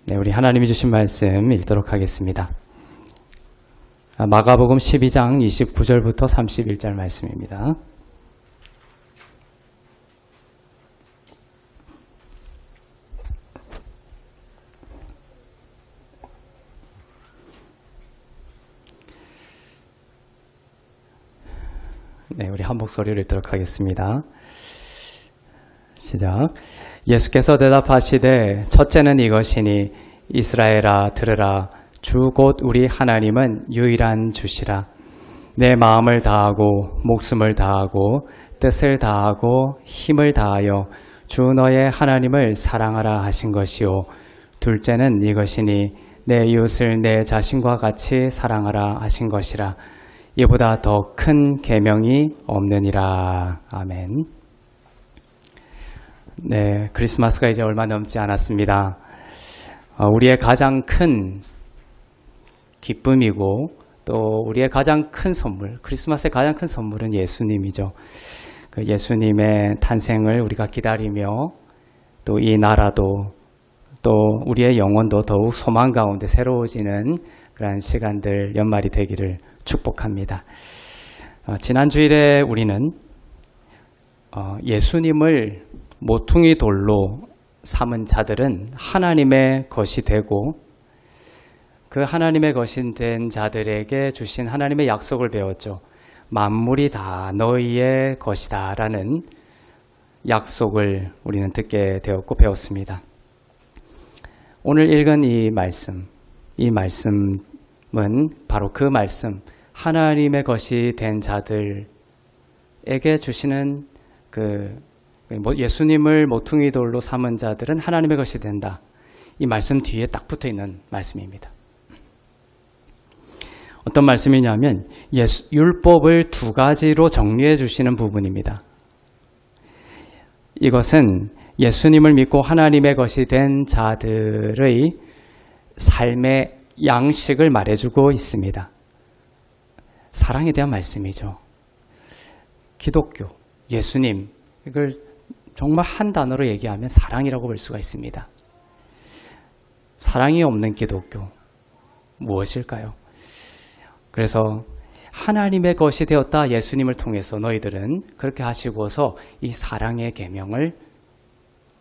네, 우리 하나님이 주신 말씀 읽도록 하겠습니다. 마가복음 12장 29절부터 31절 말씀입니다. 네, 우리 한 목소리로 읽도록 하겠습니다. 시작. 예수께서 대답하시되 첫째는 이것이니 이스라엘아 들으라. 주 곧 우리 하나님은 유일한 주시라. 내 마음을 다하고 목숨을 다하고 뜻을 다하고 힘을 다하여 주 너의 하나님을 사랑하라 하신 것이요. 둘째는 이것이니 내 이웃을 내 자신과 같이 사랑하라 하신 것이라. 이보다 더 큰 계명이 없느니라. 아멘. 네, 크리스마스가 이제 얼마 남지 않았습니다. 우리의 가장 큰 기쁨이고 또 우리의 가장 큰 선물, 크리스마스의 가장 큰 선물은 예수님이죠. 그 예수님의 탄생을 우리가 기다리며 또 이 나라도 또 우리의 영혼도 더욱 소망 가운데 새로워지는 그러한 시간들, 연말이 되기를 축복합니다. 지난 주일에 우리는 예수님을 모퉁이 돌로 삼은 자들은 하나님의 것이 되고 그 하나님의 것이 된 자들에게 주신 하나님의 약속을 배웠죠. 만물이 다 너희의 것이다 라는 약속을 우리는 듣게 되었고 배웠습니다. 오늘 읽은 이 말씀은 바로 그 말씀, 하나님의 것이 된 자들에게 주시는 예수님을 모퉁이 돌로 삼은 자들은 하나님의 것이 된다. 이 말씀 뒤에 딱 붙어 있는 말씀입니다. 어떤 말씀이냐면 율법을 두 가지로 정리해 주시는 부분입니다. 이것은 예수님을 믿고 하나님의 것이 된 자들의 삶의 양식을 말해주고 있습니다. 사랑에 대한 말씀이죠. 기독교, 예수님, 이걸 정말 한 단어로 얘기하면 사랑이라고 볼 수가 있습니다. 사랑이 없는 기독교, 무엇일까요? 그래서 하나님의 것이 되었다 예수님을 통해서 너희들은 그렇게 하시고서 이 사랑의 계명을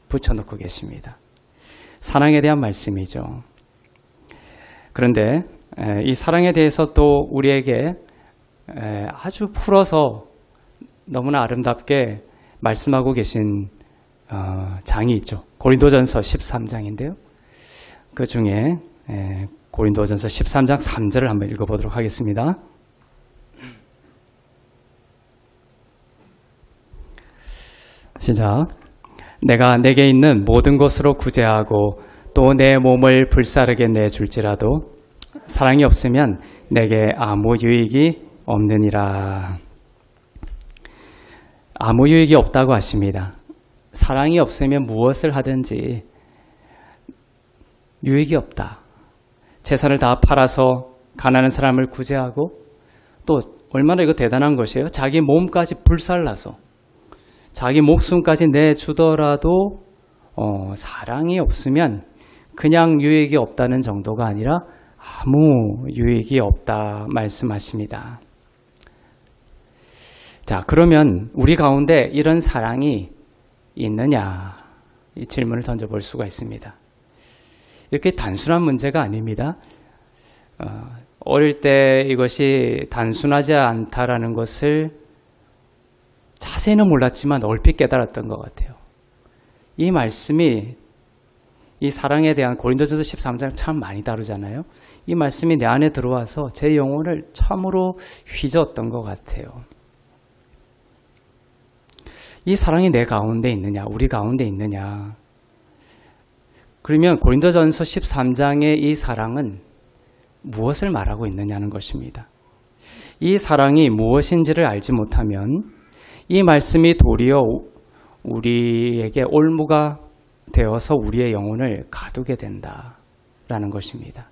붙여놓고 계십니다. 사랑에 대한 말씀이죠. 그런데 이 사랑에 대해서 또 우리에게 아주 풀어서 너무나 아름답게 말씀하고 계신 장이 있죠. 고린도전서 13장인데요. 그 중에 고린도전서 13장 3절을 한번 읽어보도록 하겠습니다. 시작. 내가 내게 있는 모든 것으로 구제하고 또 내 몸을 불사르게 내줄지라도 사랑이 없으면 내게 아무 유익이 없느니라. 아무 유익이 없다고 하십니다. 사랑이 없으면 무엇을 하든지 유익이 없다. 재산을 다 팔아서 가난한 사람을 구제하고 또 얼마나 이거 대단한 것이에요. 자기 몸까지 불살라서 자기 목숨까지 내주더라도 사랑이 없으면 그냥 유익이 없다는 정도가 아니라 아무 유익이 없다 말씀하십니다. 자, 그러면 우리 가운데 이런 사랑이 있느냐? 이 질문을 던져볼 수가 있습니다. 이렇게 단순한 문제가 아닙니다. 어릴 때 이것이 단순하지 않다라는 것을 자세히는 몰랐지만 얼핏 깨달았던 것 같아요. 이 말씀이 이 사랑에 대한 고린도전서 13장 참 많이 다루잖아요. 이 말씀이 내 안에 들어와서 제 영혼을 참으로 휘저었던 것 같아요. 이 사랑이 내 가운데 있느냐, 우리 가운데 있느냐. 그러면 고린도전서 13장의 이 사랑은 무엇을 말하고 있느냐는 것입니다. 이 사랑이 무엇인지를 알지 못하면 이 말씀이 도리어 우리에게 올무가 되어서 우리의 영혼을 가두게 된다라는 것입니다.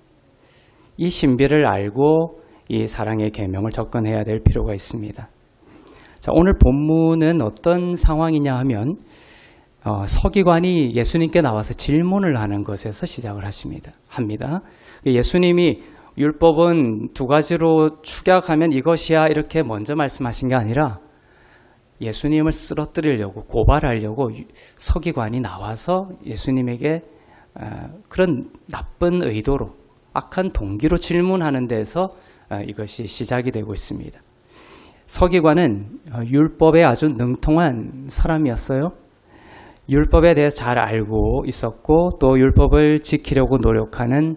이 신비를 알고 이 사랑의 계명을 접근해야 될 필요가 있습니다. 자, 오늘 본문은 어떤 상황이냐 하면 서기관이 예수님께 나와서 질문을 하는 것에서 시작을 합니다. 예수님이 율법은 두 가지로 축약하면 이것이야 이렇게 먼저 말씀하신 게 아니라 예수님을 쓰러뜨리려고 고발하려고 서기관이 나와서 예수님에게 그런 나쁜 의도로 악한 동기로 질문하는 데서 이것이 시작이 되고 있습니다. 서기관은 율법에 아주 능통한 사람이었어요. 율법에 대해서 잘 알고 있었고 또 율법을 지키려고 노력하는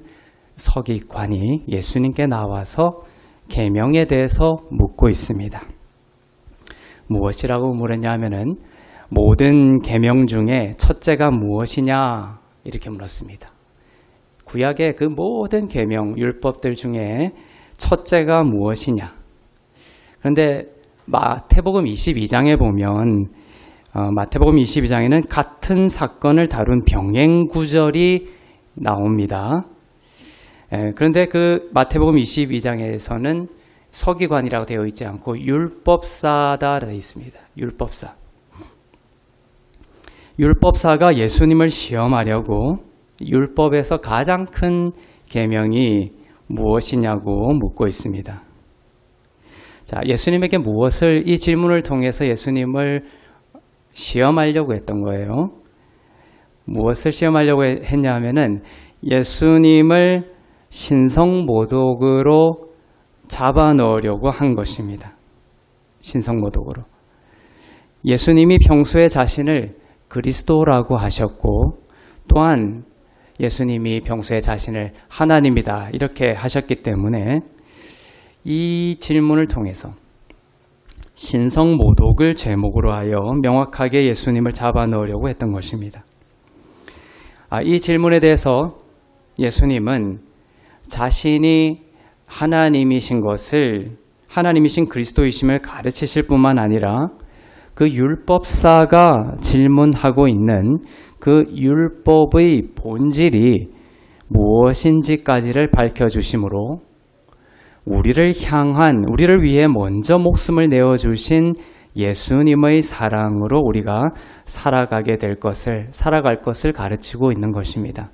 서기관이 예수님께 나와서 계명에 대해서 묻고 있습니다. 무엇이라고 물었냐 하면은 모든 계명 중에 첫째가 무엇이냐 이렇게 물었습니다. 구약의 그 모든 계명 율법들 중에 첫째가 무엇이냐. 그런데 마태복음 22장에 보면 마태복음 22장에는 같은 사건을 다룬 병행 구절이 나옵니다. 그런데 그 마태복음 22장에서는 서기관이라고 되어 있지 않고 율법사다 되어 있습니다. 율법사가 예수님을 시험하려고 율법에서 가장 큰 계명이 무엇이냐고 묻고 있습니다. 자, 예수님에게 무엇을 이 질문을 통해서 예수님을 시험하려고 했던 거예요. 무엇을 시험하려고 했냐 하면은 예수님을 신성모독으로 잡아넣으려고 한 것입니다. 신성모독으로. 예수님이 평소에 자신을 그리스도라고 하셨고 또한 예수님이 평소에 자신을 하나님이다 이렇게 하셨기 때문에 이 질문을 통해서 신성모독을 제목으로 하여 명확하게 예수님을 잡아넣으려고 했던 것입니다. 이 질문에 대해서 예수님은 자신이 하나님이신 것을 하나님이신 그리스도이심을 가르치실 뿐만 아니라 그 율법사가 질문하고 있는 그 율법의 본질이 무엇인지까지를 밝혀주심으로 우리를 위해 먼저 목숨을 내어주신 예수님의 사랑으로 우리가 살아갈 것을 가르치고 있는 것입니다.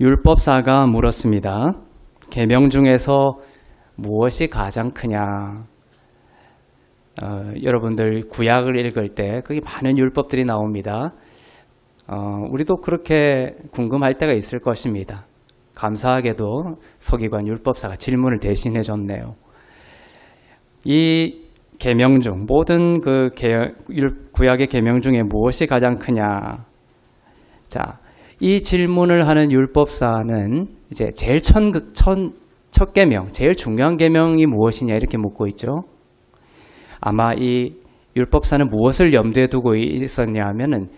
율법사가 물었습니다. 계명 중에서 무엇이 가장 크냐? 여러분들 구약을 읽을 때 거기 많은 율법들이 나옵니다. 우리도 그렇게 궁금할 때가 있을 것입니다. 감사하게도 서기관 율법사가 질문을 대신해 줬네요. 이 계명 중 모든 그 구약의 계명 중에 무엇이 가장 크냐? 자, 이 질문을 하는 율법사는 이제 제일 첫 계명, 제일 중요한 계명이 무엇이냐 이렇게 묻고 있죠. 아마 이 율법사는 무엇을 염두에 두고 있었냐 하면은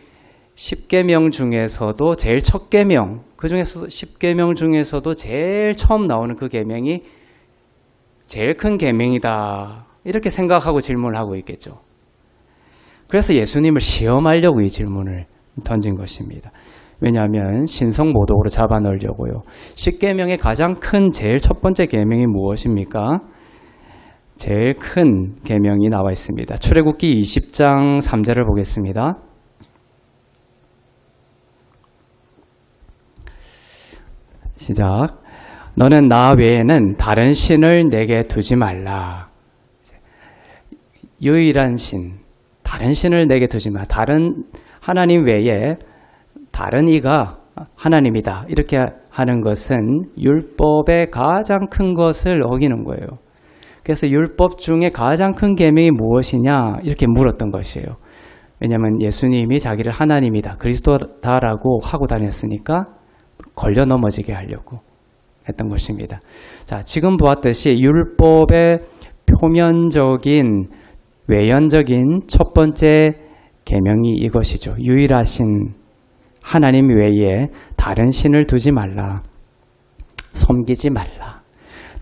10계명 중에서도 제일 첫 계명, 그 중에서 10계명 중에서도 제일 처음 나오는 그 계명이 제일 큰 계명이다 이렇게 생각하고 질문을 하고 있겠죠. 그래서 예수님을 시험하려고 이 질문을 던진 것입니다. 왜냐하면 신성모독으로 잡아넣으려고요. 10계명의 가장 큰 제일 첫 번째 계명이 무엇입니까? 제일 큰 계명이 나와 있습니다. 출애굽기 20장 3절을 보겠습니다. 시작. 너는 나 외에는 다른 신을 내게 두지 말라. 유일한 신, 다른 신을 내게 두지 마. 다른 하나님 외에 다른 이가 하나님이다. 이렇게 하는 것은 율법의 가장 큰 것을 어기는 거예요. 그래서 율법 중에 가장 큰 계명이 무엇이냐 이렇게 물었던 것이에요. 왜냐하면 예수님이 자기를 하나님이다, 그리스도다라고 하고 다녔으니까 걸려 넘어지게 하려고 했던 것입니다. 자, 지금 보았듯이 율법의 표면적인 외연적인 첫 번째 계명이 이것이죠. 유일하신 하나님 외에 다른 신을 두지 말라. 섬기지 말라.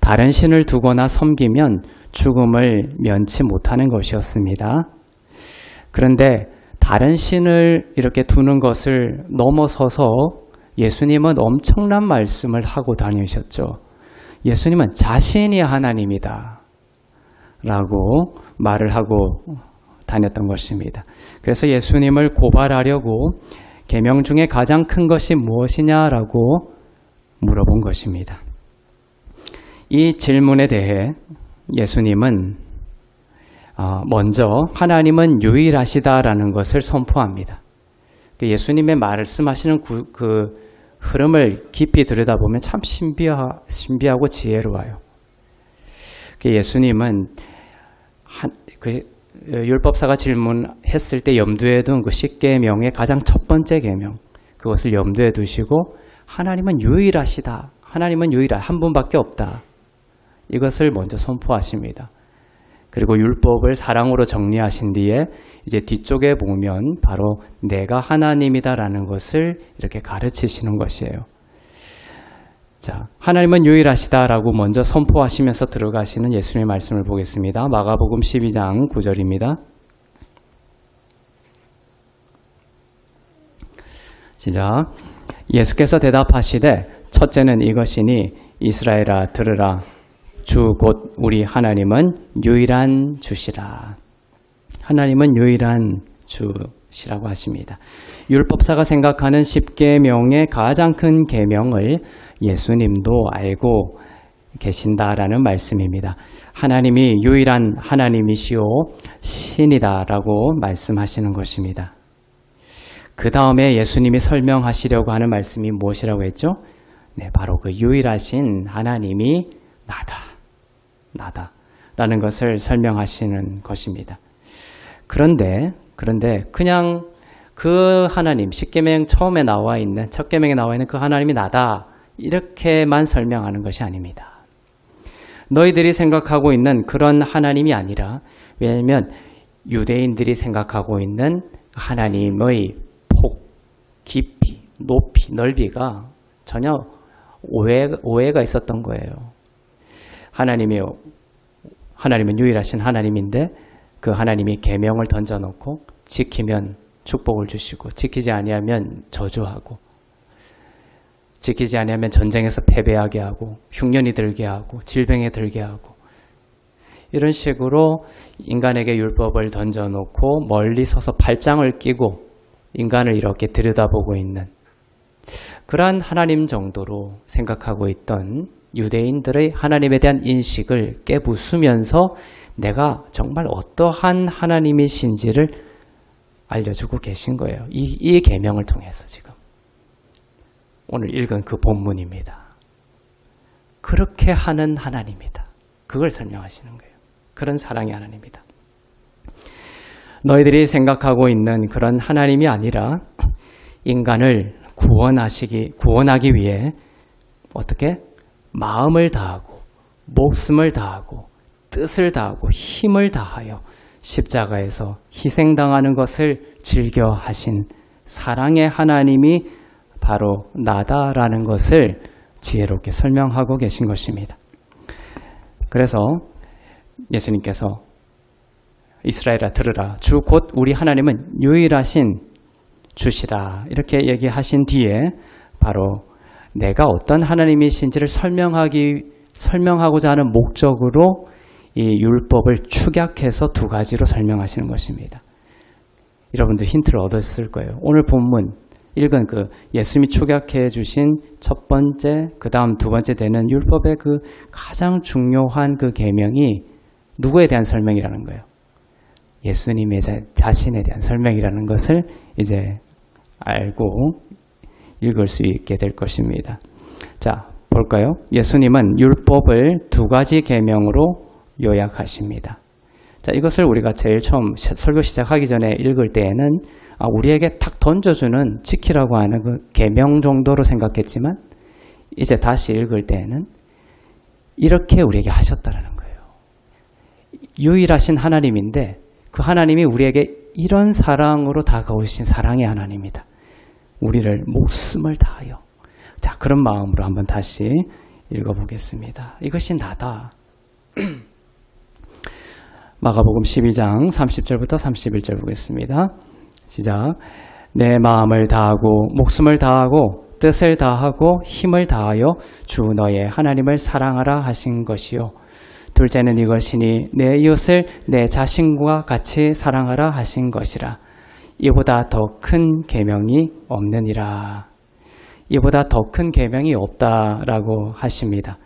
다른 신을 두거나 섬기면 죽음을 면치 못하는 것이었습니다. 그런데 다른 신을 이렇게 두는 것을 넘어서서 예수님은 엄청난 말씀을 하고 다니셨죠. 예수님은 자신이 하나님이다 라고 말을 하고 다녔던 것입니다. 그래서 예수님을 고발하려고 계명 중에 가장 큰 것이 무엇이냐라고 물어본 것입니다. 이 질문에 대해 예수님은 먼저 하나님은 유일하시다라는 것을 선포합니다. 예수님의 말씀하시는 그 흐름을 깊이 들여다보면 참 신비하고 지혜로워요. 예수님은 율법사가 질문했을 때 염두에 둔 그 10계명의 가장 첫 번째 계명, 그것을 염두에 두시고 하나님은 유일하시다. 하나님은 한 분밖에 없다. 이것을 먼저 선포하십니다. 그리고 율법을 사랑으로 정리하신 뒤에 이제 뒤쪽에 보면 바로 내가 하나님이다라는 것을 이렇게 가르치시는 것이에요. 자, 하나님은 유일하시다라고 먼저 선포하시면서 들어가시는 예수님의 말씀을 보겠습니다. 마가복음 12장 9절입니다. 시작. 예수께서 대답하시되 첫째는 이것이니 이스라엘아 들으라. 주 곧 우리 하나님은 유일한 주시라. 하나님은 유일한 주시라고 하십니다. 율법사가 생각하는 10계명의 가장 큰 계명을 예수님도 알고 계신다라는 말씀입니다. 하나님이 유일한 하나님이시오 신이다라고 말씀하시는 것입니다. 그 다음에 예수님이 설명하시려고 하는 말씀이 무엇이라고 했죠? 네, 바로 그 유일하신 하나님이 나다라는 것을 설명하시는 것입니다. 그런데 그냥 그 하나님, 10계명 처음에 나와 있는, 첫 계명에 나와 있는 그 하나님이 나다 이렇게만 설명하는 것이 아닙니다. 너희들이 생각하고 있는 그런 하나님이 아니라, 왜냐하면 유대인들이 생각하고 있는 하나님의 폭, 깊이, 높이, 넓이가 전혀 오해가 있었던 거예요. 하나님은 유일하신 하나님인데 그 하나님이 계명을 던져놓고 지키면 축복을 주시고 지키지 아니하면 저주하고 지키지 아니하면 전쟁에서 패배하게 하고 흉년이 들게 하고 질병에 들게 하고 이런 식으로 인간에게 율법을 던져놓고 멀리 서서 팔짱을 끼고 인간을 이렇게 들여다보고 있는 그러한 하나님 정도로 생각하고 있던 유대인들의 하나님에 대한 인식을 깨부수면서 내가 정말 어떠한 하나님이신지를 알려주고 계신 거예요. 이 계명을 통해서 지금 오늘 읽은 그 본문입니다. 그렇게 하는 하나님이다. 그걸 설명하시는 거예요. 그런 사랑의 하나님이다. 너희들이 생각하고 있는 그런 하나님이 아니라 인간을 구원하기 위해 어떻게? 마음을 다하고 목숨을 다하고 뜻을 다하고 힘을 다하여 십자가에서 희생당하는 것을 즐겨 하신 사랑의 하나님이 바로 나다라는 것을 지혜롭게 설명하고 계신 것입니다. 그래서 예수님께서 이스라엘아 들으라. 주 곧 우리 하나님은 유일하신 주시라. 이렇게 얘기하신 뒤에 바로 내가 어떤 하나님이신지를 설명하고자 하는 목적으로 이 율법을 축약해서 두 가지로 설명하시는 것입니다. 여러분들 힌트를 얻었을 거예요. 오늘 본문 읽은 그 예수님이 축약해 주신 첫 번째, 그 다음 두 번째 되는 율법의 그 가장 중요한 그 계명이 누구에 대한 설명이라는 거예요. 예수님의 자신에 대한 설명이라는 것을 이제 알고 읽을 수 있게 될 것입니다. 자, 볼까요? 예수님은 율법을 두 가지 계명으로 요약하십니다. 자, 이것을 우리가 제일 처음 설교 시작하기 전에 읽을 때에는 우리에게 탁 던져주는 지키라고 하는 그 계명 정도로 생각했지만 이제 다시 읽을 때에는 이렇게 우리에게 하셨다라는 거예요. 유일하신 하나님인데 그 하나님이 우리에게 이런 사랑으로 다가오신 사랑의 하나님이다. 우리를 목숨을 다하여. 자, 그런 마음으로 한번 다시 읽어보겠습니다. 이것이 나다. 마가복음 12장 30절부터 31절 보겠습니다. 시작. 내 마음을 다하고 목숨을 다하고 뜻을 다하고 힘을 다하여 주 너의 하나님을 사랑하라 하신 것이요. 둘째는 이것이니 내 이웃을 내 자신과 같이 사랑하라 하신 것이라. 이보다 더 큰 계명이 없느니라. 이보다 더 큰 계명이 없다라고 하십니다.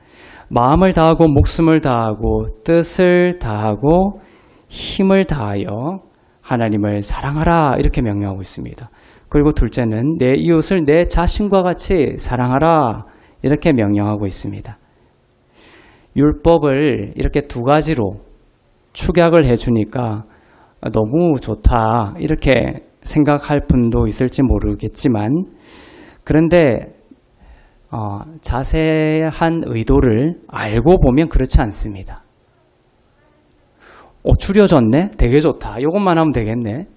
마음을 다하고 목숨을 다하고 뜻을 다하고 힘을 다하여 하나님을 사랑하라 이렇게 명령하고 있습니다. 그리고 둘째는 내 이웃을 내 자신과 같이 사랑하라 이렇게 명령하고 있습니다. 율법을 이렇게 두 가지로 축약을 해주니까 너무 좋다 이렇게 생각할 분도 있을지 모르겠지만, 그런데 자세한 의도를 알고 보면 그렇지 않습니다. 줄여졌네? 되게 좋다. 이것만 하면 되겠네.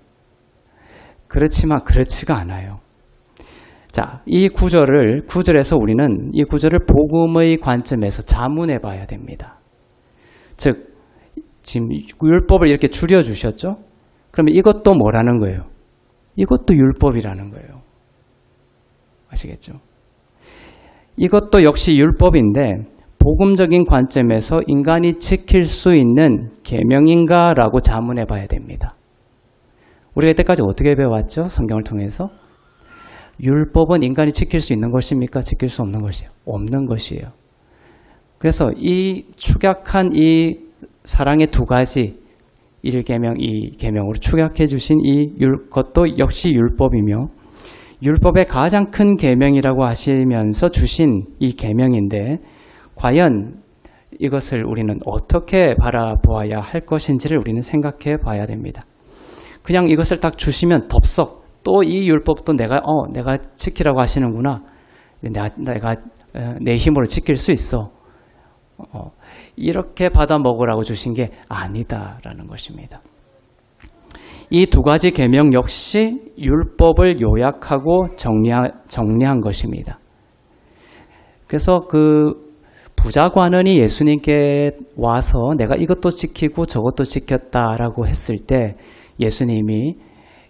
그렇지만 그렇지가 않아요. 자, 이 구절에서 우리는 이 구절을 복음의 관점에서 자문해 봐야 됩니다. 즉, 지금 율법을 이렇게 줄여주셨죠? 그러면 이것도 뭐라는 거예요? 이것도 율법이라는 거예요. 아시겠죠? 이것도 역시 율법인데 복음적인 관점에서 인간이 지킬 수 있는 계명인가라고 자문해 봐야 됩니다. 우리가 이때까지 어떻게 배워왔죠? 성경을 통해서. 율법은 인간이 지킬 수 있는 것입니까? 지킬 수 없는 것이에요. 없는 것이에요. 그래서 이 축약한 이 사랑의 두 가지, 1계명, 2계명으로 축약해 주신 것도 역시 율법이며, 율법의 가장 큰 계명이라고 하시면서 주신 이 계명인데 과연 이것을 우리는 어떻게 바라보아야 할 것인지를 우리는 생각해 봐야 됩니다. 그냥 이것을 딱 주시면 덥석 또 이 율법도 내가 지키라고 하시는구나. 내가 내 힘으로 지킬 수 있어. 이렇게 받아 먹으라고 주신 게 아니다라는 것입니다. 이 두 가지 계명 역시 율법을 요약하고 정리한 것입니다. 그래서 그 부자 관원이 예수님께 와서 내가 이것도 지키고 저것도 지켰다라고 했을 때 예수님이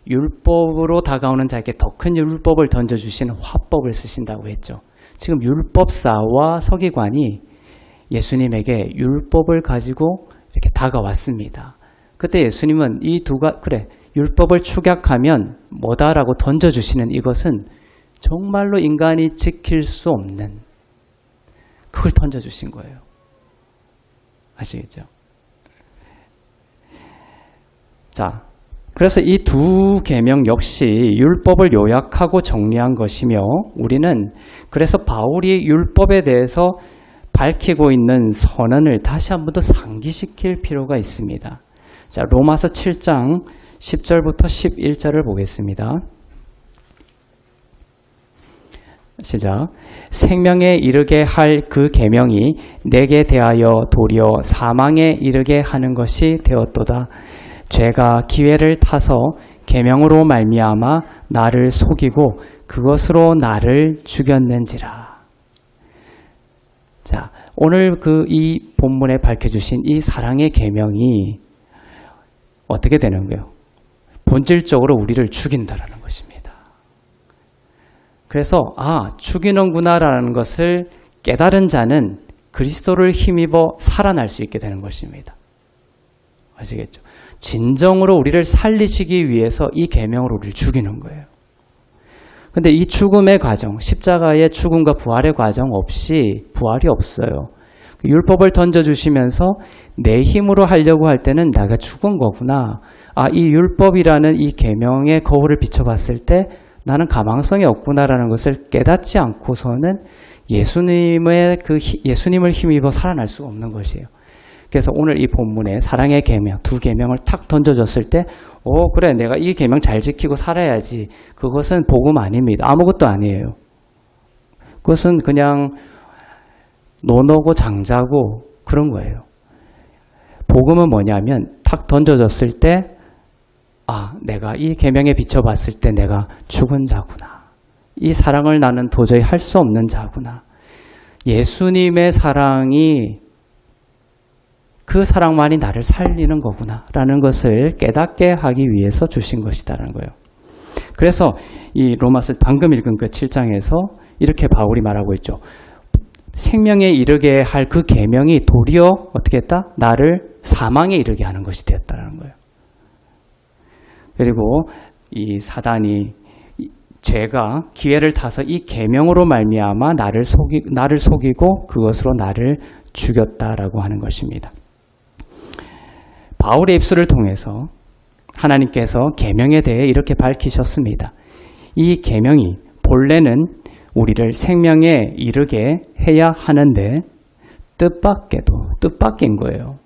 율법으로 다가오는 자에게 더 큰 율법을 던져주신 화법을 쓰신다고 했죠. 지금 율법사와 서기관이 예수님에게 율법을 가지고 이렇게 다가왔습니다. 그때 예수님은 율법을 축약하면 뭐다라고 던져주시는 이것은 정말로 인간이 지킬 수 없는 그걸 던져주신 거예요. 아시겠죠? 자, 그래서 이 두 계명 역시 율법을 요약하고 정리한 것이며 우리는 그래서 바울이 율법에 대해서 밝히고 있는 선언을 다시 한 번 더 상기시킬 필요가 있습니다. 자, 로마서 7장 10절부터 11절을 보겠습니다. 시작. 생명에 이르게 할 그 계명이 내게 대하여 도리어 사망에 이르게 하는 것이 되었도다. 죄가 기회를 타서 계명으로 말미암아 나를 속이고 그것으로 나를 죽였는지라. 자, 오늘 이 본문에 밝혀주신 이 사랑의 계명이 어떻게 되는 거예요? 본질적으로 우리를 죽인다라는 것입니다. 그래서 죽이는구나라는 것을 깨달은 자는 그리스도를 힘입어 살아날 수 있게 되는 것입니다. 아시겠죠? 진정으로 우리를 살리시기 위해서 이 계명으로 우리를 죽이는 거예요. 근데 이 죽음의 과정, 십자가의 죽음과 부활의 과정 없이 부활이 없어요. 율법을 던져주시면서 내 힘으로 하려고 할 때는 내가 죽은 거구나. 이 율법이라는 이 계명의 거울을 비춰봤을 때 나는 가망성이 없구나라는 것을 깨닫지 않고서는 예수님을 힘입어 살아날 수가 없는 것이에요. 그래서 오늘 이 본문에 사랑의 계명, 두 계명을 탁 던져줬을 때 그래, 내가 이 계명 잘 지키고 살아야지. 그것은 복음 아닙니다. 아무것도 아니에요. 그것은 그냥 논어고 장자고 그런 거예요. 복음은 뭐냐면 탁 던져졌을 때 내가 이 계명에 비춰봤을 때 내가 죽은 자구나. 이 사랑을 나는 도저히 할 수 없는 자구나. 예수님의 사랑이 그 사랑만이 나를 살리는 거구나 라는 것을 깨닫게 하기 위해서 주신 것이다라는 거예요. 그래서 이 로마서 방금 읽은 그 7장에서 이렇게 바울이 말하고 있죠. 생명에 이르게 할 그 계명이 도리어 어떻게 했다? 나를 사망에 이르게 하는 것이 되었다는 거예요. 그리고 이 사단이 죄가 기회를 타서 이 계명으로 말미암아 나를 속이고 그것으로 나를 죽였다라고 하는 것입니다. 바울의 입술을 통해서 하나님께서 계명에 대해 이렇게 밝히셨습니다. 이 계명이 본래는 우리를 생명에 이르게 해야 하는데 뜻밖인 거예요.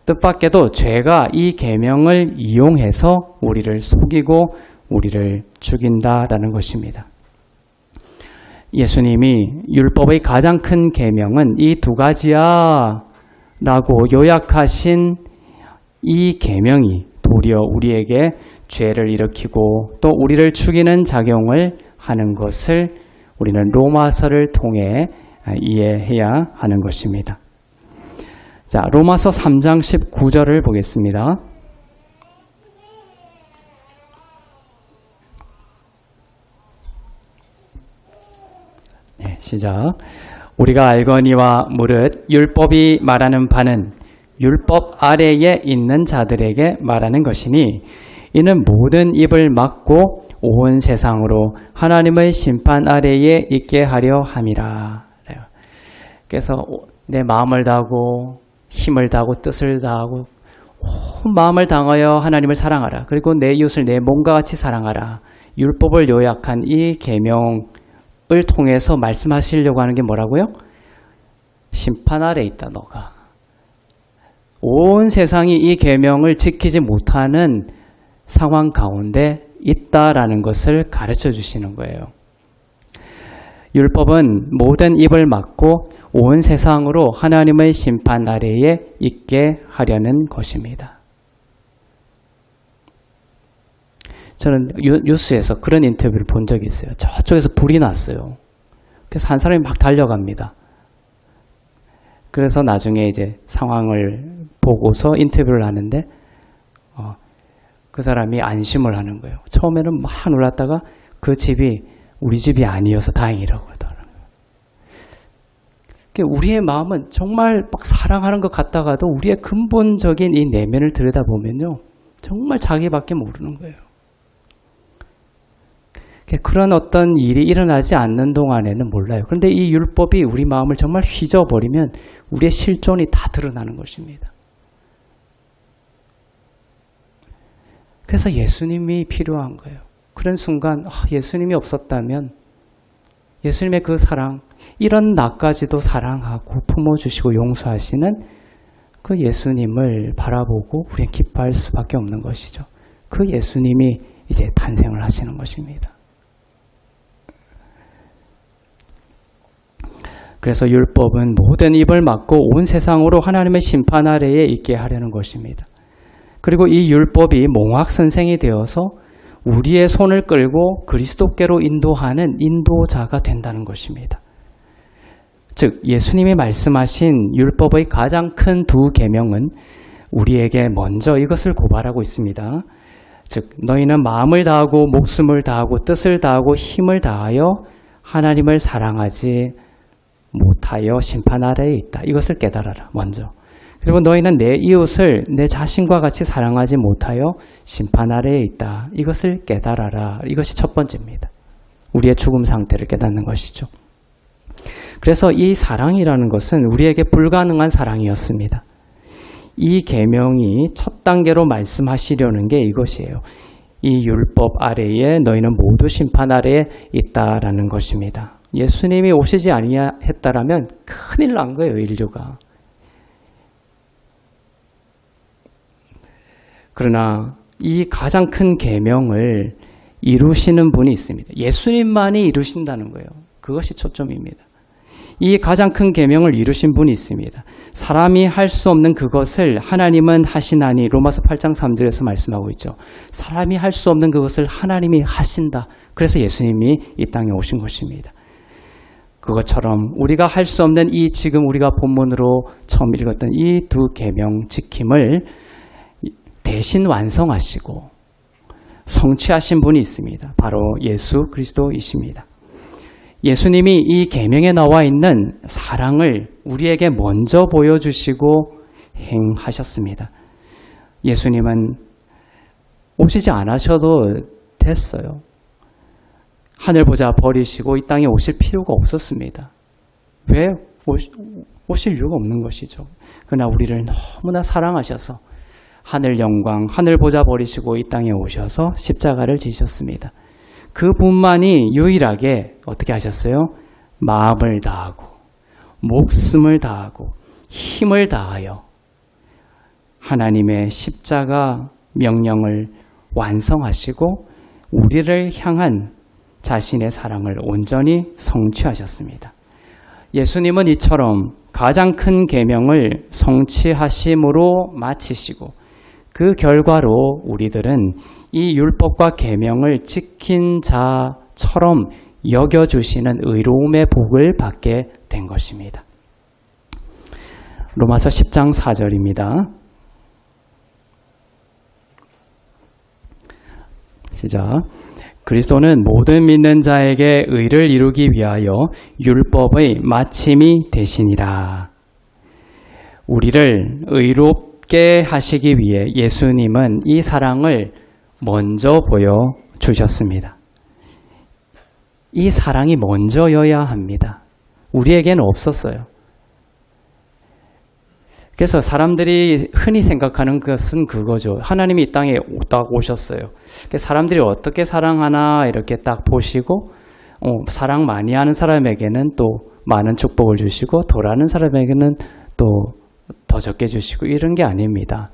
뜻밖에도 죄가 이 계명을 이용해서 우리를 속이고 우리를 죽인다라는 것입니다. 예수님이 율법의 가장 큰 계명은 이 두 가지야 라고 요약하신 이 계명이 도리어 우리에게 죄를 일으키고 또 우리를 죽이는 작용을 하는 것을 우리는 로마서를 통해 이해해야 하는 것입니다. 자, 로마서 3장 19절을 보겠습니다. 네, 시작. 우리가 알거니와 무릇 율법이 말하는 바는 율법 아래에 있는 자들에게 말하는 것이니 이는 모든 입을 막고 온 세상으로 하나님의 심판 아래에 있게 하려 함이라. 그래서 내 마음을 다하고 힘을 다하고 뜻을 다하고 온 마음을 다하여 하나님을 사랑하라. 그리고 내 이웃을 내 몸과 같이 사랑하라. 율법을 요약한 이 계명을 통해서 말씀하시려고 하는 게 뭐라고요? 심판 아래 있다 너가. 온 세상이 이 계명을 지키지 못하는 상황 가운데 있다라는 것을 가르쳐 주시는 거예요. 율법은 모든 입을 막고 온 세상으로 하나님의 심판 아래에 있게 하려는 것입니다. 저는 뉴스에서 그런 인터뷰를 본 적이 있어요. 저쪽에서 불이 났어요. 그래서 한 사람이 막 달려갑니다. 그래서 나중에 이제 상황을 보고서 인터뷰를 하는데 그 사람이 안심을 하는 거예요. 처음에는 막 놀랐다가 그 집이 우리 집이 아니어서 다행이라고 하더라고요. 우리의 마음은 정말 막 사랑하는 것 같다가도 우리의 근본적인 이 내면을 들여다보면요. 정말 자기밖에 모르는 거예요. 그런 어떤 일이 일어나지 않는 동안에는 몰라요. 그런데 이 율법이 우리 마음을 정말 휘저어버리면 우리의 실존이 다 드러나는 것입니다. 그래서 예수님이 필요한 거예요. 그런 순간 예수님이 없었다면 예수님의 그 사랑, 이런 나까지도 사랑하고 품어주시고 용서하시는 그 예수님을 바라보고 우리는 기뻐할 수밖에 없는 것이죠. 그 예수님이 이제 탄생을 하시는 것입니다. 그래서 율법은 모든 입을 막고 온 세상으로 하나님의 심판 아래에 있게 하려는 것입니다. 그리고 이 율법이 몽학 선생이 되어서 우리의 손을 끌고 그리스도께로 인도하는 인도자가 된다는 것입니다. 즉 예수님이 말씀하신 율법의 가장 큰 두 계명은 우리에게 먼저 이것을 고발하고 있습니다. 즉 너희는 마음을 다하고 목숨을 다하고 뜻을 다하고 힘을 다하여 하나님을 사랑하지 못하여 심판 아래에 있다. 이것을 깨달아라. 먼저. 그리고 너희는 내 이웃을 내 자신과 같이 사랑하지 못하여 심판 아래에 있다. 이것을 깨달아라. 이것이 첫 번째입니다. 우리의 죽음 상태를 깨닫는 것이죠. 그래서 이 사랑이라는 것은 우리에게 불가능한 사랑이었습니다. 이 계명이 첫 단계로 말씀하시려는 게 이것이에요. 이 율법 아래에 너희는 모두 심판 아래에 있다라는 것입니다. 예수님이 오시지 아니했다라면 큰일 난 거예요, 인류가. 그러나 이 가장 큰 계명을 이루시는 분이 있습니다. 예수님만이 이루신다는 거예요. 그것이 초점입니다. 이 가장 큰 계명을 이루신 분이 있습니다. 사람이 할 수 없는 그것을 하나님은 하시나니 로마서 8장 3절에서 말씀하고 있죠. 사람이 할 수 없는 그것을 하나님이 하신다. 그래서 예수님이 이 땅에 오신 것입니다. 그것처럼 우리가 할 수 없는 이 지금 우리가 본문으로 처음 읽었던 이 두 계명 지킴을 대신 완성하시고 성취하신 분이 있습니다. 바로 예수 그리스도이십니다. 예수님이 이 계명에 나와 있는 사랑을 우리에게 먼저 보여주시고 행하셨습니다. 예수님은 오시지 않으셔도 됐어요. 하늘 보자 버리시고 이 땅에 오실 필요가 없었습니다. 왜 오실 이유가 없는 것이죠. 그러나 우리를 너무나 사랑하셔서 하늘 영광, 하늘 보자 버리시고 이 땅에 오셔서 십자가를 지셨습니다. 그분만이 유일하게 어떻게 하셨어요? 마음을 다하고 목숨을 다하고 힘을 다하여 하나님의 십자가 명령을 완성하시고 우리를 향한 자신의 사랑을 온전히 성취하셨습니다. 예수님은 이처럼 가장 큰 계명을 성취하심으로 마치시고 그 결과로 우리들은 이 율법과 계명을 지킨 자처럼 여겨주시는 의로움의 복을 받게 된 것입니다. 로마서 10장 4절입니다. 시작. 그리스도는 모든 믿는 자에게 의를 이루기 위하여 율법의 마침이 되시니라. 우리를 의롭게 하시기 위해 예수님은 이 사랑을 먼저 보여주셨습니다. 이 사랑이 먼저여야 합니다. 우리에게는 없었어요. 그래서 사람들이 흔히 생각하는 것은 그거죠. 하나님이 이 땅에 딱 오셨어요. 사람들이 어떻게 사랑하나 이렇게 딱 보시고 사랑 많이 하는 사람에게는 또 많은 축복을 주시고 덜 하는 사람에게는 또 더 적게 주시고 이런 게 아닙니다.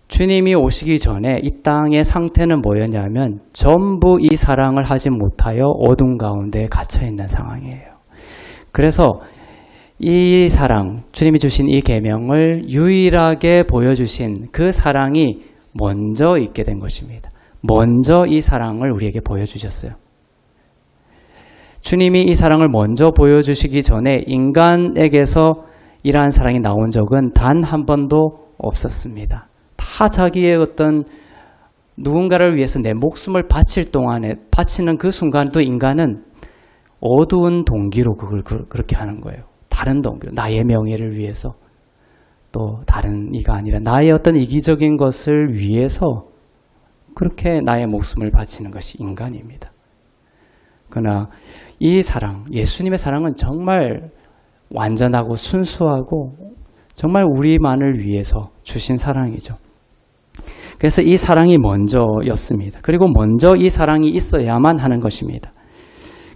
주님이 오시기 전에 이 땅의 상태는 뭐였냐면 전부 이 사랑을 하지 못하여 어둠 가운데 갇혀있는 상황이에요. 그래서 이 사랑, 주님이 주신 이 계명을 유일하게 보여주신 그 사랑이 먼저 있게 된 것입니다. 먼저 이 사랑을 우리에게 보여주셨어요. 주님이 이 사랑을 먼저 보여주시기 전에 인간에게서 이러한 사랑이 나온 적은 단 한 번도 없었습니다. 다 자기의 어떤 누군가를 위해서 내 목숨을 바칠 동안에 바치는 그 순간도 인간은 어두운 동기로 그걸 그렇게 하는 거예요. 다른 동기로 나의 명예를 위해서 또 다른 이가 아니라 나의 어떤 이기적인 것을 위해서 그렇게 나의 목숨을 바치는 것이 인간입니다. 그러나 이 사랑, 예수님의 사랑은 정말 완전하고 순수하고 정말 우리만을 위해서 주신 사랑이죠. 그래서 이 사랑이 먼저였습니다. 그리고 먼저 이 사랑이 있어야만 하는 것입니다.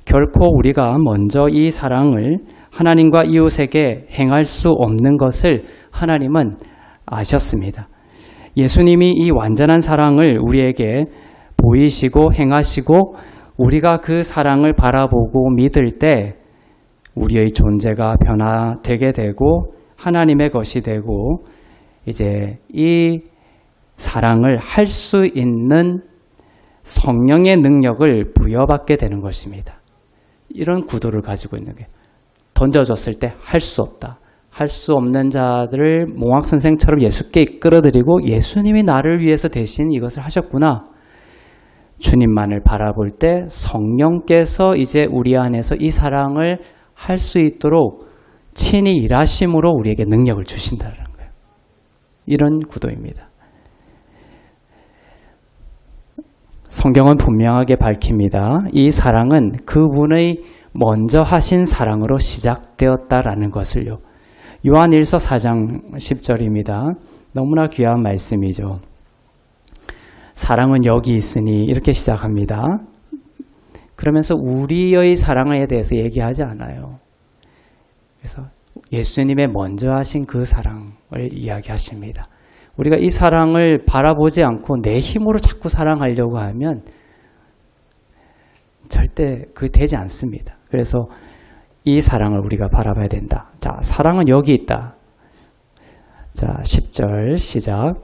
결코 우리가 먼저 이 사랑을 하나님과 이웃에게 행할 수 없는 것을 하나님은 아셨습니다. 예수님이 이 완전한 사랑을 우리에게 보이시고 행하시고 우리가 그 사랑을 바라보고 믿을 때 우리의 존재가 변화되게 되고 하나님의 것이 되고 이제 이 사랑을 할 수 있는 성령의 능력을 부여받게 되는 것입니다. 이런 구도를 가지고 있는 게 던져줬을 때 할 수 없다. 할 수 없는 자들을 몽학 선생처럼 예수께 이끌어드리고 예수님이 나를 위해서 대신 이것을 하셨구나. 주님만을 바라볼 때 성령께서 이제 우리 안에서 이 사랑을 할 수 있도록 친히 일하심으로 우리에게 능력을 주신다는 거예요. 이런 구도입니다. 성경은 분명하게 밝힙니다. 이 사랑은 그분의 먼저 하신 사랑으로 시작되었다라는 것을요. 요한일서 4장 10절입니다. 너무나 귀한 말씀이죠. 사랑은 여기 있으니 이렇게 시작합니다. 그러면서 우리의 사랑에 대해서 얘기하지 않아요. 그래서 예수님의 먼저 하신 그 사랑을 이야기하십니다. 우리가 이 사랑을 바라보지 않고 내 힘으로 자꾸 사랑하려고 하면 절대 되지 않습니다. 그래서 이 사랑을 우리가 바라봐야 된다. 자, 사랑은 여기 있다. 자, 10절 시작.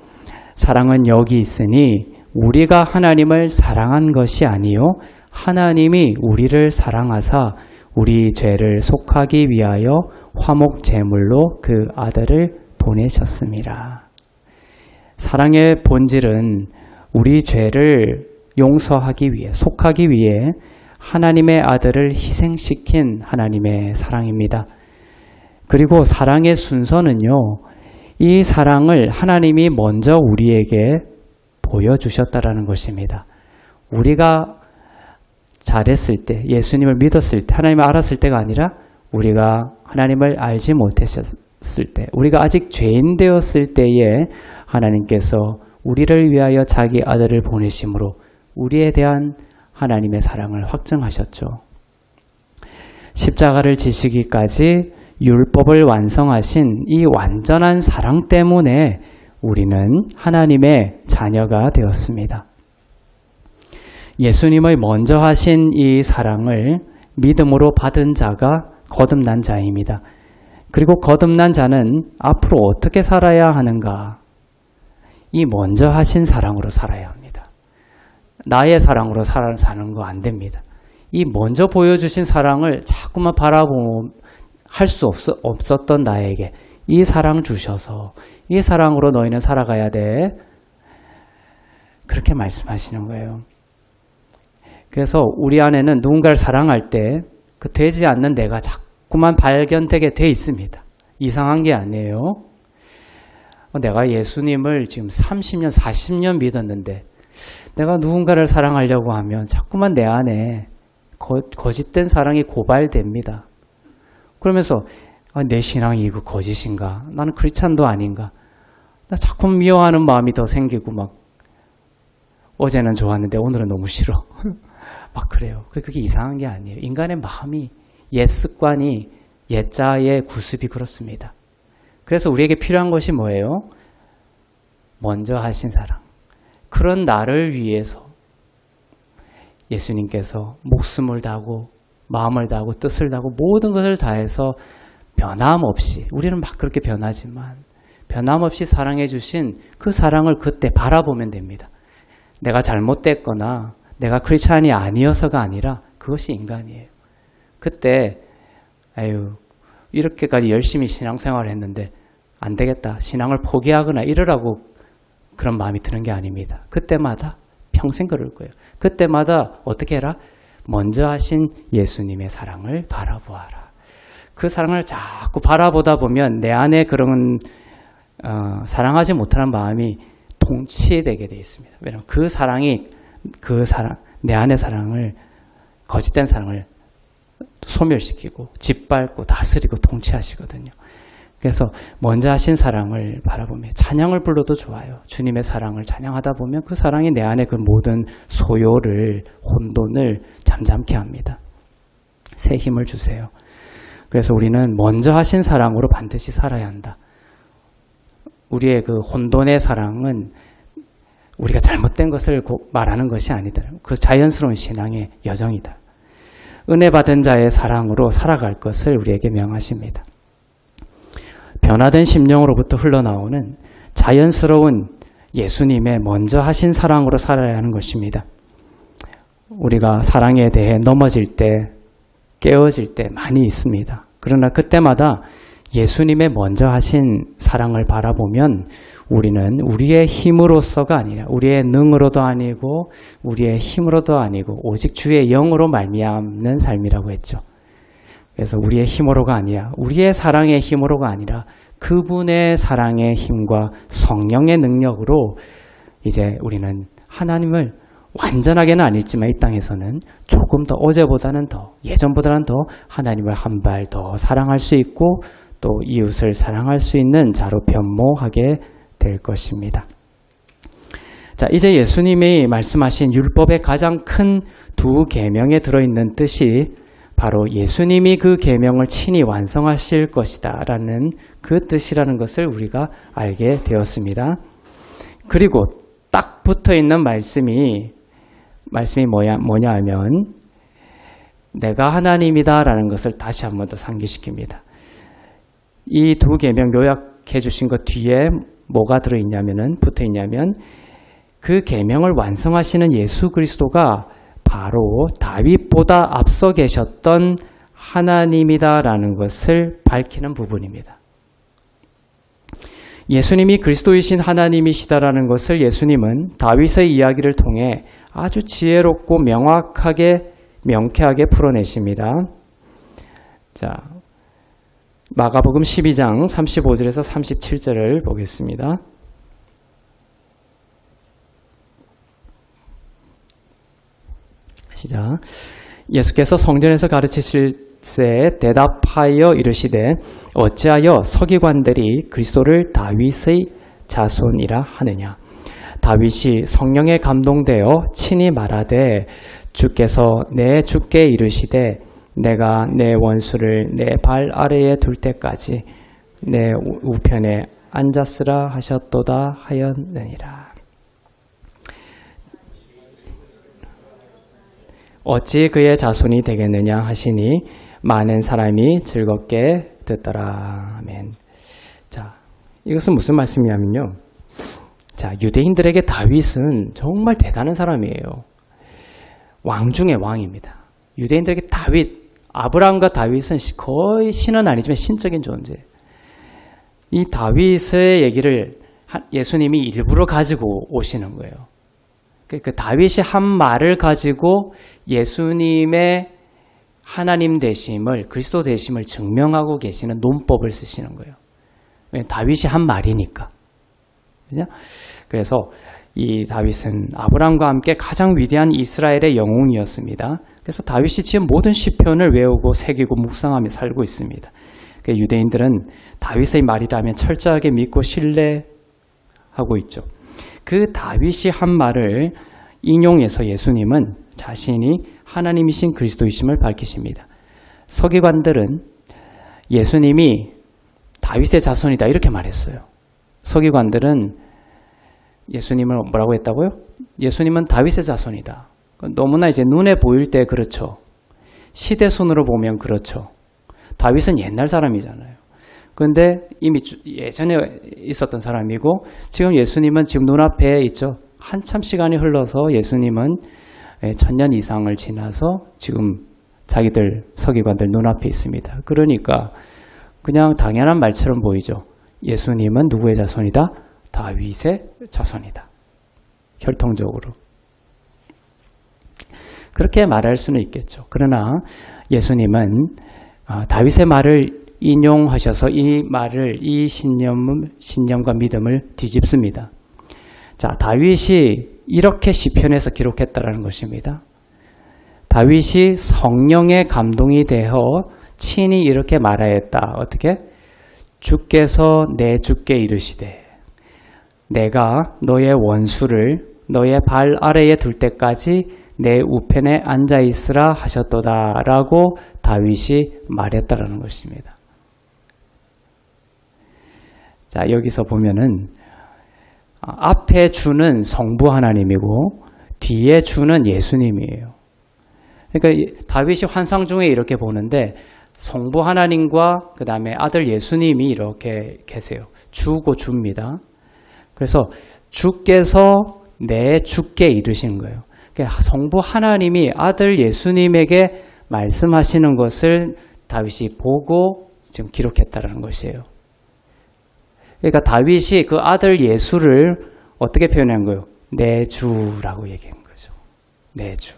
사랑은 여기 있으니 우리가 하나님을 사랑한 것이 아니요 하나님이 우리를 사랑하사 우리 죄를 속하기 위하여 화목 제물로 그 아들을 보내셨습니다. 사랑의 본질은 우리 죄를 용서하기 위해 속하기 위해 하나님의 아들을 희생시킨 하나님의 사랑입니다. 그리고 사랑의 순서는요, 이 사랑을 하나님이 먼저 우리에게 보여주셨다라는 것입니다. 우리가 잘했을 때, 예수님을 믿었을 때, 하나님을 알았을 때가 아니라 우리가 하나님을 알지 못했을 때, 우리가 아직 죄인 되었을 때에 하나님께서 우리를 위하여 자기 아들을 보내심으로 우리에 대한 하나님의 사랑을 확증하셨죠. 십자가를 지시기까지 율법을 완성하신 이 완전한 사랑 때문에 우리는 하나님의 자녀가 되었습니다. 예수님의 먼저 하신 이 사랑을 믿음으로 받은 자가 거듭난 자입니다. 그리고 거듭난 자는 앞으로 어떻게 살아야 하는가? 이 먼저 하신 사랑으로 살아야 합니다. 나의 사랑으로 사는 거 안 됩니다. 이 먼저 보여주신 사랑을 자꾸만 바라보면 할 수 없었던 나에게 이 사랑 주셔서 이 사랑으로 너희는 살아가야 돼. 그렇게 말씀하시는 거예요. 그래서 우리 안에는 누군가를 사랑할 때 그 되지 않는 내가 자꾸만 발견되게 돼 있습니다. 이상한 게 아니에요. 내가 예수님을 지금 30년, 40년 믿었는데 내가 누군가를 사랑하려고 하면 자꾸만 내 안에 거짓된 사랑이 고발됩니다. 그러면서 내 신앙이 이거 거짓인가? 나는 크리스찬도 아닌가? 나 자꾸 미워하는 마음이 더 생기고 막 어제는 좋았는데 오늘은 너무 싫어. 막 그래요. 그게 이상한 게 아니에요. 인간의 마음이 옛 습관이 옛자의 구습이 그렇습니다. 그래서 우리에게 필요한 것이 뭐예요? 먼저 하신 사랑. 그런 나를 위해서 예수님께서 목숨을 다하고 마음을 다하고 뜻을 다하고 모든 것을 다해서 변함없이, 우리는 막 그렇게 변하지만 변함없이 사랑해 주신 그 사랑을 그때 바라보면 됩니다. 내가 잘못됐거나 내가 크리스찬이 아니어서가 아니라 그것이 인간이에요. 그때 이렇게까지 열심히 신앙생활을 했는데 안 되겠다, 신앙을 포기하거나 이러라고 그런 마음이 드는 게 아닙니다. 그때마다 평생 그럴 거예요. 그때마다 어떻게 해라? 먼저 하신 예수님의 사랑을 바라보아라. 그 사랑을 자꾸 바라보다 보면 내 안에 그런 사랑하지 못하는 마음이 통치되게 되어 있습니다. 왜냐하면 그 사랑이 내 안의 사랑을, 거짓된 사랑을 소멸시키고 짓밟고 다스리고 통치하시거든요. 그래서 먼저 하신 사랑을 바라보며 찬양을 불러도 좋아요. 주님의 사랑을 찬양하다 보면 그 사랑이 내 안에 그 모든 소요를, 혼돈을 잠잠케 합니다. 새 힘을 주세요. 그래서 우리는 먼저 하신 사랑으로 반드시 살아야 한다. 우리의 그 혼돈의 사랑은 우리가 잘못된 것을 말하는 것이 아니다. 그 자연스러운 신앙의 여정이다. 은혜 받은 자의 사랑으로 살아갈 것을 우리에게 명하십니다. 변화된 심령으로부터 흘러나오는 자연스러운 예수님의 먼저 하신 사랑으로 살아야 하는 것입니다. 우리가 사랑에 대해 넘어질 때, 깨어질 때 많이 있습니다. 그러나 그때마다 예수님의 먼저 하신 사랑을 바라보면 우리는 우리의 힘으로서가 아니라, 우리의 능으로도 아니고 우리의 힘으로도 아니고 오직 주의 영으로 말미암는 삶이라고 했죠. 그래서 우리의 힘으로가 아니라, 우리의 사랑의 힘으로가 아니라 그분의 사랑의 힘과 성령의 능력으로 이제 우리는 하나님을 완전하게는 아니지만 이 땅에서는 조금 더, 어제보다는 더, 예전보다는 더 하나님을 한 발 더 사랑할 수 있고 또 이웃을 사랑할 수 있는 자로 변모하게 될 것입니다. 자, 이제 예수님이 말씀하신 율법의 가장 큰 두 계명에 들어있는 뜻이 바로 예수님이 그 계명을 친히 완성하실 것이다 라는 그 뜻이라는 것을 우리가 알게 되었습니다. 그리고 딱 붙어있는 말씀이 뭐냐 하면 내가 하나님이다 라는 것을 다시 한 번 더 상기시킵니다. 이 두 계명 요약해 주신 것 뒤에 뭐가 붙어있냐면 그 계명을 완성하시는 예수 그리스도가 바로 다윗보다 앞서 계셨던 하나님이다라는 것을 밝히는 부분입니다. 예수님이 그리스도이신 하나님이시다라는 것을 예수님은 다윗의 이야기를 통해 아주 지혜롭고 명확하게 명쾌하게 풀어내십니다. 자, 마가복음 12장 35절에서 37절을 보겠습니다. 시작. 예수께서 성전에서 가르치실 때 대답하여 이르시되 어찌하여 서기관들이 그리스도를 다윗의 자손이라 하느냐. 다윗이 성령에 감동되어 친히 말하되 주께서 내 주께 이르시되 내가 내 원수를 내 발 아래에 둘 때까지 내 우편에 앉았으라 하셨도다 하였느니라. 어찌 그의 자손이 되겠느냐 하시니 많은 사람이 즐겁게 듣더라. 아멘. 자, 이것은 무슨 말씀이냐면요. 자, 유대인들에게 다윗은 정말 대단한 사람이에요. 왕 중의 왕입니다. 유대인들에게 아브라함과 다윗은 거의 신은 아니지만 신적인 존재. 이 다윗의 얘기를 예수님이 일부러 가지고 오시는 거예요. 그 다윗이 한 말을 가지고 예수님의 하나님 되심을, 그리스도 되심을 증명하고 계시는 논법을 쓰시는 거예요. 다윗이 한 말이니까. 그죠? 그래서 이 다윗은 아브라함과 함께 가장 위대한 이스라엘의 영웅이었습니다. 그래서 다윗이 지은 모든 시편을 외우고 새기고 묵상하며 살고 있습니다. 유대인들은 다윗의 말이라면 철저하게 믿고 신뢰하고 있죠. 그 다윗이 한 말을 인용해서 예수님은 자신이 하나님이신 그리스도이심을 밝히십니다. 서기관들은 예수님이 다윗의 자손이다 이렇게 말했어요. 서기관들은 예수님을 뭐라고 했다고요? 예수님은 다윗의 자손이다. 너무나 이제 눈에 보일 때 그렇죠. 시대순으로 보면 그렇죠. 다윗은 옛날 사람이잖아요. 그런데 이미 예전에 있었던 사람이고 지금 예수님은 지금 눈앞에 있죠. 한참 시간이 흘러서 예수님은 1000년 이상을 지나서 지금 자기들 서기관들 눈앞에 있습니다. 그러니까 그냥 당연한 말처럼 보이죠. 예수님은 누구의 자손이다? 다윗의 자손이다. 혈통적으로. 그렇게 말할 수는 있겠죠. 그러나 예수님은 다윗의 말을 인용하셔서 이 말을, 이 신념과 믿음을 뒤집습니다. 자, 다윗이 이렇게 시편에서 기록했다라는 것입니다. 다윗이 성령의 감동이 되어 친히 이렇게 말하였다. 어떻게? 주께서 내 주께 이르시되 내가 너의 원수를 너의 발 아래에 둘 때까지 내 우편에 앉아 있으라 하셨도다 라고 다윗이 말했다라는 것입니다. 자, 여기서 보면은 앞에 주는 성부 하나님이고 뒤에 주는 예수님이에요. 그러니까 다윗이 환상 중에 이렇게 보는데 성부 하나님과 그 다음에 아들 예수님이 이렇게 계세요. 주고 주입니다. 그래서 주께서 내 주께 이르신 거예요. 그러니까 성부 하나님이 아들 예수님에게 말씀하시는 것을 다윗이 보고 지금 기록했다는 것이에요. 그러니까 다윗이 그 아들 예수를 어떻게 표현한 거예요? 내 주라고 얘기한 거죠. 내 주.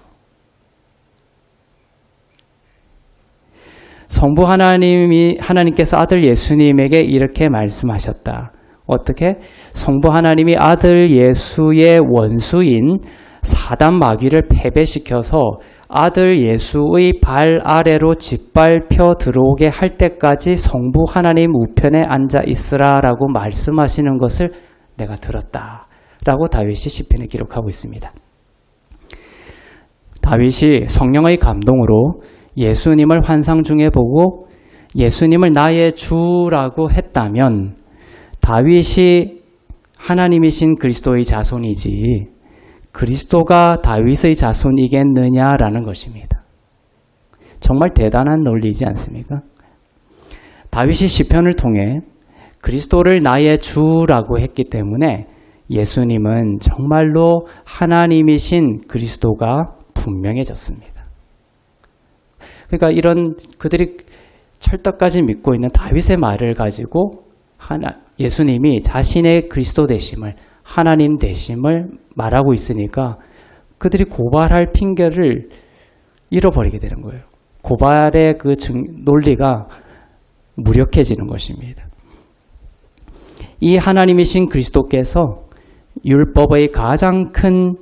성부 하나님께서 아들 예수님에게 이렇게 말씀하셨다. 어떻게? 성부 하나님이 아들 예수의 원수인 사단 마귀를 패배시켜서 아들 예수의 발 아래로 짓밟혀 들어오게 할 때까지 성부 하나님 우편에 앉아 있으라 라고 말씀하시는 것을 내가 들었다 라고 다윗이 시편에 기록하고 있습니다. 다윗이 성령의 감동으로 예수님을 환상 중에 보고 예수님을 나의 주라고 했다면 다윗이 하나님이신 그리스도의 자손이지 그리스도가 다윗의 자손이겠느냐라는 것입니다. 정말 대단한 논리이지 않습니까? 다윗이 시편을 통해 그리스도를 나의 주라고 했기 때문에 예수님은 정말로 하나님이신 그리스도가 분명해졌습니다. 그러니까 이런 그들이 철떡까지 믿고 있는 다윗의 말을 가지고 예수님이 자신의 그리스도 되심을 하나님 되심을 말하고 있으니까 그들이 고발할 핑계를 잃어버리게 되는 거예요. 고발의 그 논리가 무력해지는 것입니다. 이 하나님이신 그리스도께서 율법의 가장 큰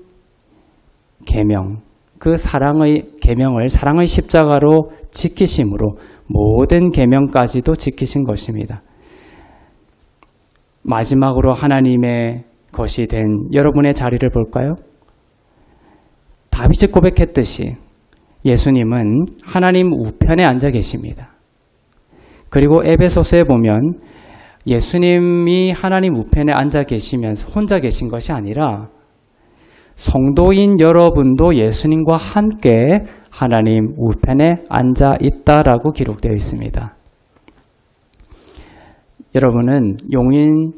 계명, 그 사랑의 계명을 사랑의 십자가로 지키심으로 모든 계명까지도 지키신 것입니다. 마지막으로 하나님의 것이 된 여러분의 자리를 볼까요? 다윗이 고백했듯이 예수님은 하나님 우편에 앉아 계십니다. 그리고 에베소서에 보면 예수님이 하나님 우편에 앉아 계시면서 혼자 계신 것이 아니라 성도인 여러분도 예수님과 함께 하나님 우편에 앉아 있다라고 기록되어 있습니다. 여러분은 용인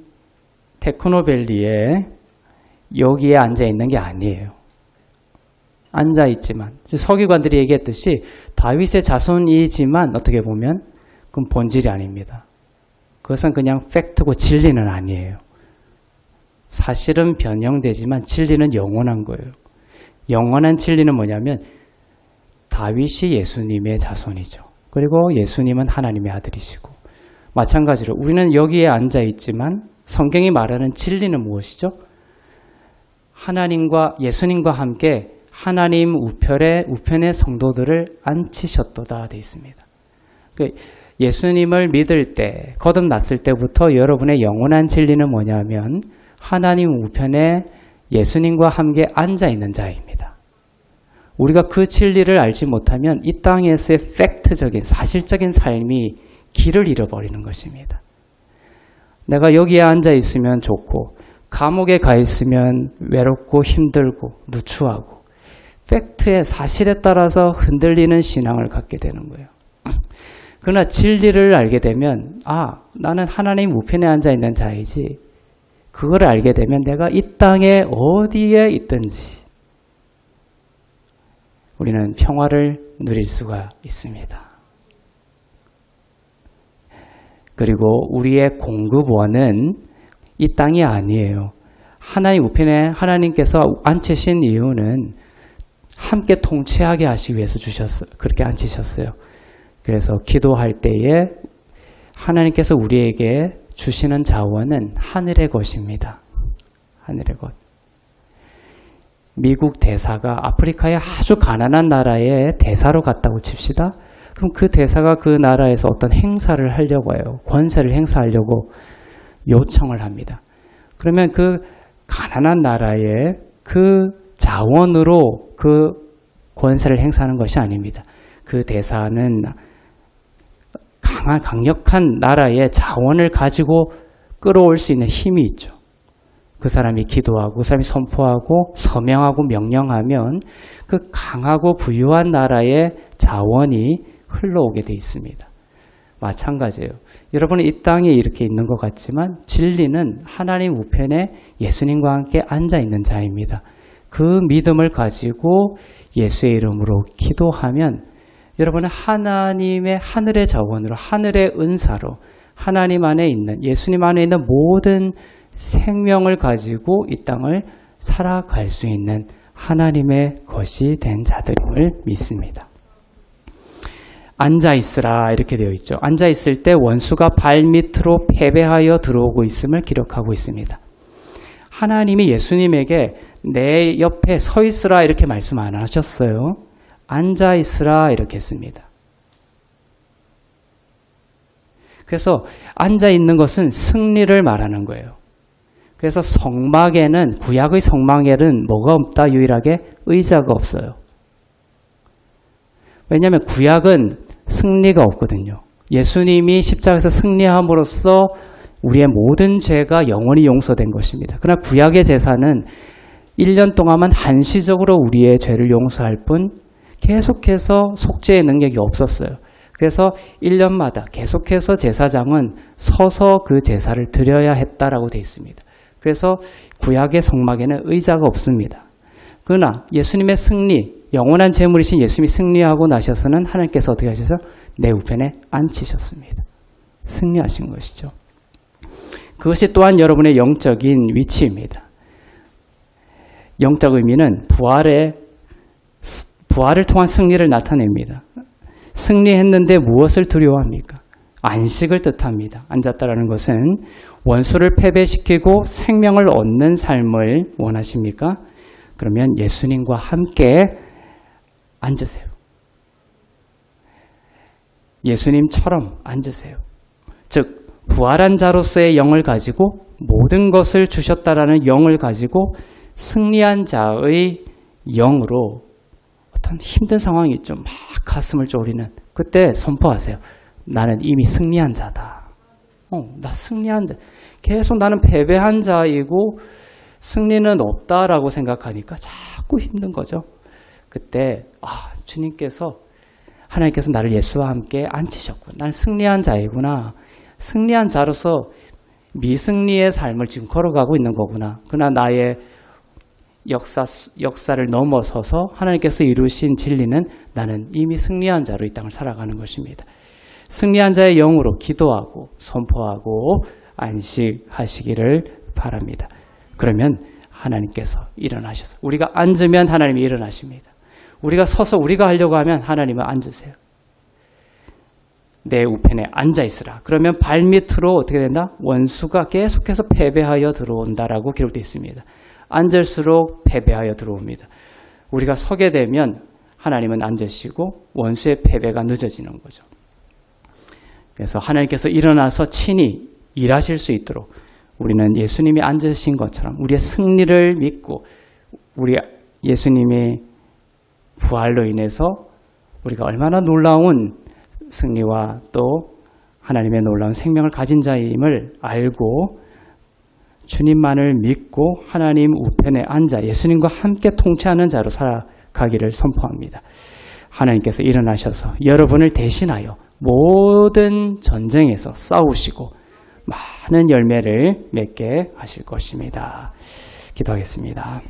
테크노밸리에 여기에 앉아 있는 게 아니에요. 앉아 있지만 서기관들이 얘기했듯이 다윗의 자손이지만 어떻게 보면 그건 본질이 아닙니다. 그것은 그냥 팩트고 진리는 아니에요. 사실은 변형되지만 진리는 영원한 거예요. 영원한 진리는 뭐냐면 다윗이 예수님의 자손이죠. 그리고 예수님은 하나님의 아들이시고 마찬가지로 우리는 여기에 앉아 있지만 성경이 말하는 진리는 무엇이죠? 하나님과 예수님과 함께 하나님 우편의 성도들을 앉히셨도다 되어 있습니다. 예수님을 믿을 때, 거듭났을 때부터 여러분의 영원한 진리는 뭐냐면 하나님 우편에 예수님과 함께 앉아 있는 자입니다. 우리가 그 진리를 알지 못하면 이 땅에서의 팩트적인 사실적인 삶이 길을 잃어버리는 것입니다. 내가 여기에 앉아 있으면 좋고 감옥에 가 있으면 외롭고 힘들고 누추하고 팩트의 사실에 따라서 흔들리는 신앙을 갖게 되는 거예요. 그러나 진리를 알게 되면 나는 하나님 우편에 앉아 있는 자이지, 그걸 알게 되면 내가 이 땅에 어디에 있든지 우리는 평화를 누릴 수가 있습니다. 그리고 우리의 공급원은 이 땅이 아니에요. 하나님 우편에 하나님께서 앉히신 이유는 함께 통치하게 하시기 위해서 그렇게 앉히셨어요. 그래서 기도할 때에 하나님께서 우리에게 주시는 자원은 하늘의 것입니다. 하늘의 것. 미국 대사가 아프리카의 아주 가난한 나라에 대사로 갔다고 칩시다. 그럼 그 대사가 그 나라에서 어떤 행사를 하려고 해요. 권세를 행사하려고 요청을 합니다. 그러면 그 가난한 나라의 그 자원으로 그 권세를 행사하는 것이 아닙니다. 그 대사는 강력한 나라의 자원을 가지고 끌어올 수 있는 힘이 있죠. 그 사람이 기도하고 그 사람이 선포하고 서명하고 명령하면 그 강하고 부유한 나라의 자원이 흘러오게 돼 있습니다. 마찬가지예요. 여러분은 이 땅에 이렇게 있는 것 같지만 진리는 하나님 우편에 예수님과 함께 앉아 있는 자입니다. 그 믿음을 가지고 예수의 이름으로 기도하면 여러분은 하나님의 하늘의 자원으로, 하늘의 은사로 하나님 안에 있는, 예수님 안에 있는 모든 생명을 가지고 이 땅을 살아갈 수 있는 하나님의 것이 된 자들임을 믿습니다. 앉아있으라 이렇게 되어 있죠. 앉아있을 때 원수가 발밑으로 패배하여 들어오고 있음을 기록하고 있습니다. 하나님이 예수님에게 내 옆에 서 있으라 이렇게 말씀 안 하셨어요. 앉아있으라 이렇게 했습니다. 그래서 앉아있는 것은 승리를 말하는 거예요. 그래서 성막에는, 구약의 성막에는 뭐가 없다? 유일하게 의자가 없어요. 왜냐하면 구약은 승리가 없거든요. 예수님이 십자가에서 승리함으로써 우리의 모든 죄가 영원히 용서된 것입니다. 그러나 구약의 제사는 1년 동안만 한시적으로 우리의 죄를 용서할 뿐 계속해서 속죄의 능력이 없었어요. 그래서 1년마다 계속해서 제사장은 서서 그 제사를 드려야 했다라고 되어 있습니다. 그래서 구약의 성막에는 의자가 없습니다. 그러나 예수님의 승리, 영원한 제물이신 예수님이 승리하고 나셔서는 하나님께서 어떻게 하셔서 내 우편에 앉히셨습니다. 승리하신 것이죠. 그것이 또한 여러분의 영적인 위치입니다. 영적 의미는 부활을 통한 승리를 나타냅니다. 승리했는데 무엇을 두려워합니까? 안식을 뜻합니다. 앉았다라는 것은 원수를 패배시키고 생명을 얻는 삶을 원하십니까? 그러면 예수님과 함께 앉으세요. 예수님처럼 앉으세요. 즉 부활한 자로서의 영을 가지고 모든 것을 주셨다라는 영을 가지고 승리한 자의 영으로 어떤 힘든 상황이 있죠. 막 가슴을 졸이는 그때 선포하세요. 나는 이미 승리한 자다. 나 승리한 자. 계속 나는 패배한 자이고 승리는 없다라고 생각하니까 자꾸 힘든 거죠. 그때 하나님께서 나를 예수와 함께 앉히셨구나. 나는 승리한 자이구나. 승리한 자로서 미승리의 삶을 지금 걸어가고 있는 거구나. 그러나 나의 역사를 넘어서서 하나님께서 이루신 진리는 나는 이미 승리한 자로 이 땅을 살아가는 것입니다. 승리한 자의 영으로 기도하고 선포하고 안식하시기를 바랍니다. 그러면 하나님께서 일어나셔서 우리가 앉으면 하나님이 일어나십니다. 우리가 서서 우리가 하려고 하면 하나님은 앉으세요. 내 우편에 앉아 있으라. 그러면 발밑으로 어떻게 된다? 원수가 계속해서 패배하여 들어온다라고 기록되어 있습니다. 앉을수록 패배하여 들어옵니다. 우리가 서게 되면 하나님은 앉으시고 원수의 패배가 늦어지는 거죠. 그래서 하나님께서 일어나서 친히 일하실 수 있도록 우리는 예수님이 앉으신 것처럼 우리의 승리를 믿고 우리 예수님의 부활로 인해서 우리가 얼마나 놀라운 승리와 또 하나님의 놀라운 생명을 가진 자임을 알고 주님만을 믿고 하나님 우편에 앉아 예수님과 함께 통치하는 자로 살아가기를 선포합니다. 하나님께서 일어나셔서 여러분을 대신하여 모든 전쟁에서 싸우시고 많은 열매를 맺게 하실 것입니다. 기도하겠습니다.